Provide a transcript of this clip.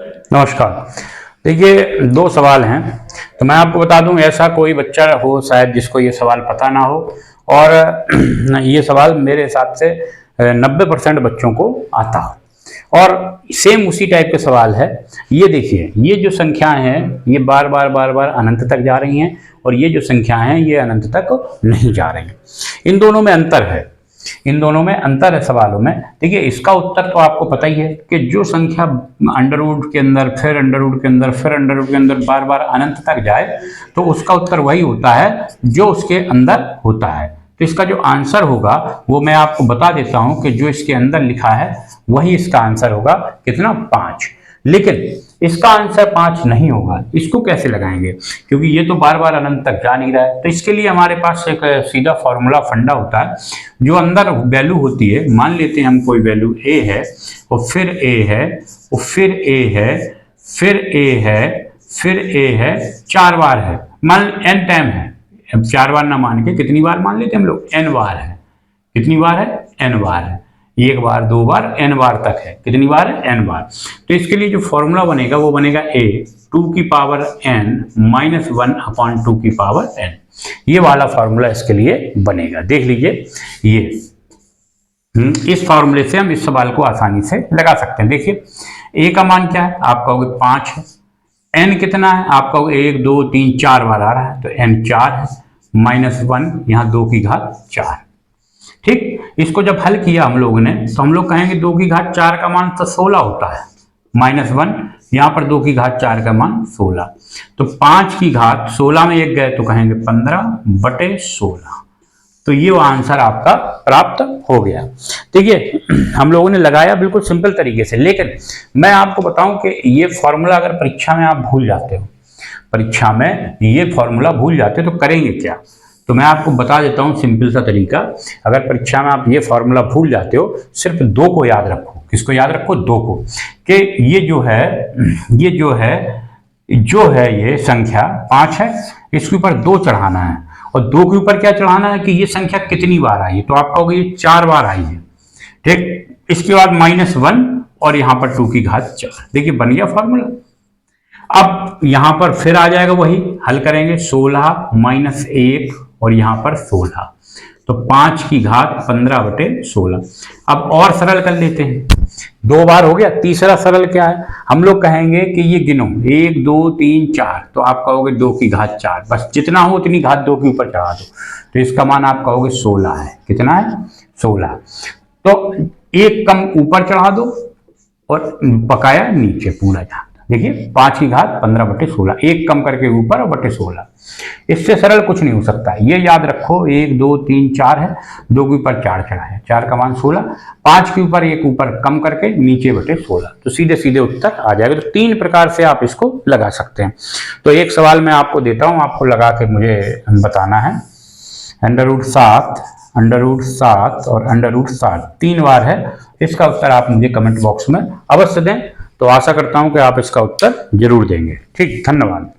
नमस्कार। देखिए, दो सवाल हैं, तो मैं आपको बता दूं, ऐसा कोई बच्चा हो शायद जिसको ये सवाल पता ना हो, और ये सवाल मेरे हिसाब से 90% बच्चों को आता हो। और सेम उसी टाइप के सवाल है। ये देखिए, ये जो संख्याएं हैं ये बार बार अनंत तक जा रही हैं, और ये जो संख्याएं हैं ये अनंत तक नहीं जा रही हैं। इन दोनों में अंतर है, इन दोनों में अंतर है सवालों में। देखिए, इसका उत्तर तो आपको पता ही है कि जो संख्या अंडर रूट के अंदर, फिर अंडर रूट के अंदर, फिर अंडर रूट के अंदर बार बार अनंत तक जाए, तो उसका उत्तर वही होता है जो उसके अंदर होता है। तो इसका जो आंसर होगा वो मैं आपको बता देता हूं कि जो इसके अंदर लिखा है वही इसका आंसर होगा। कितना? 5। लेकिन इसका आंसर 5 नहीं होगा। इसको कैसे लगाएंगे? क्योंकि ये तो बार बार अनंत तक जा नहीं रहा है। तो इसके लिए हमारे पास एक सीधा फॉर्मूला फंडा होता है। जो अंदर वैल्यू होती है, मान लेते हैं हम कोई वैल्यू a है, और फिर a है, और फिर a है, फिर a है, फिर a है, 4 बार है, मान n टाइम है। अब 4 बार ना मान के कितनी बार मान लेते हैं हम लोग? n बार है। कितनी बार है? n बार है। 1 बार, 2 बार, n बार तक है। कितनी बार है? n बार। तो इसके लिए जो फॉर्मूला बनेगा वो बनेगा a 2 की पावर n माइनस 1 अपॉन 2 की पावर n। ये वाला फॉर्मूला इसके लिए बनेगा। देख लीजिए, ये इस फॉर्मूले से हम इस सवाल को आसानी से लगा सकते हैं। देखिए, a का मान क्या है? आप कहोगे 5 है। n कितना है? आप कहोगे 1 2 3 4 बार आ रहा है, तो n 4 है, माइनस 1, यहाँ 2 की घात 4। ठीक, इसको जब हल किया हम लोगों ने, तो हम लोग कहेंगे 2 की घात 4 का मान तो 16 होता है, माइनस 1, यहाँ पर 2 की घात 4 का मान 16। तो 5 की घात 16 में 1 गए तो कहेंगे 15/16। तो ये आंसर आपका प्राप्त हो गया। देखिए, हम लोगों ने लगाया बिल्कुल सिंपल तरीके से, लेकिन मैं आपको बताऊं कि ये फॉर्मूला अगर परीक्षा में आप भूल जाते हो, परीक्षा में ये फॉर्मूला भूल जाते हो तो करेंगे क्या? तो मैं आपको बता देता हूं सिंपल सा तरीका। अगर परीक्षा में आप ये फॉर्मूला भूल जाते हो, सिर्फ 2 को याद रखो। किसको याद रखो? 2 को, कि ये जो है ये संख्या 5 है, इसके ऊपर 2 चढ़ाना है, और 2 के ऊपर क्या चढ़ाना है कि ये संख्या कितनी बार आई है। तो आप कहोगे ये 4 बार आई है। ठीक, इसके बाद माइनस 1 और यहां पर 2 की घात 4। देखिए, बन गया फॉर्मूला। अब यहां पर फिर आ जाएगा वही, हल करेंगे 16 माइनस 1 और यहां पर 16, तो 5 की घात 15/16। अब और सरल कर लेते हैं, 2 बार हो गया। तीसरा सरल क्या है? हम लोग कहेंगे कि ये गिनो 1 2 3 4, तो आप कहोगे 2 की घात 4, बस जितना हो उतनी घात 2 के ऊपर चढ़ा दो, तो इसका मान आप कहोगे 16 है। कितना है? 16। तो एक कम ऊपर चढ़ा दो और बकाया नीचे पूरा जहां। देखिए, 5 की घात 15/16, एक कम करके ऊपर और बटे 16। इससे सरल कुछ नहीं हो सकता। ये याद रखो, 1 2 3 4 है, 2 के ऊपर 4 चढ़ा है, 4 का मान 16, 5 के ऊपर एक ऊपर कम करके नीचे बटे 16, तो सीधे सीधे उत्तर आ जाएगा। तो 3 प्रकार से आप इसको लगा सकते हैं। तो एक सवाल मैं आपको देता हूं, आपको लगा के मुझे बताना है। √7 और √7 3 बार है। इसका उत्तर आप मुझे कमेंट बॉक्स में अवश्य दें। तो आशा करता हूं कि आप इसका उत्तर जरूर देंगे। ठीक, धन्यवाद।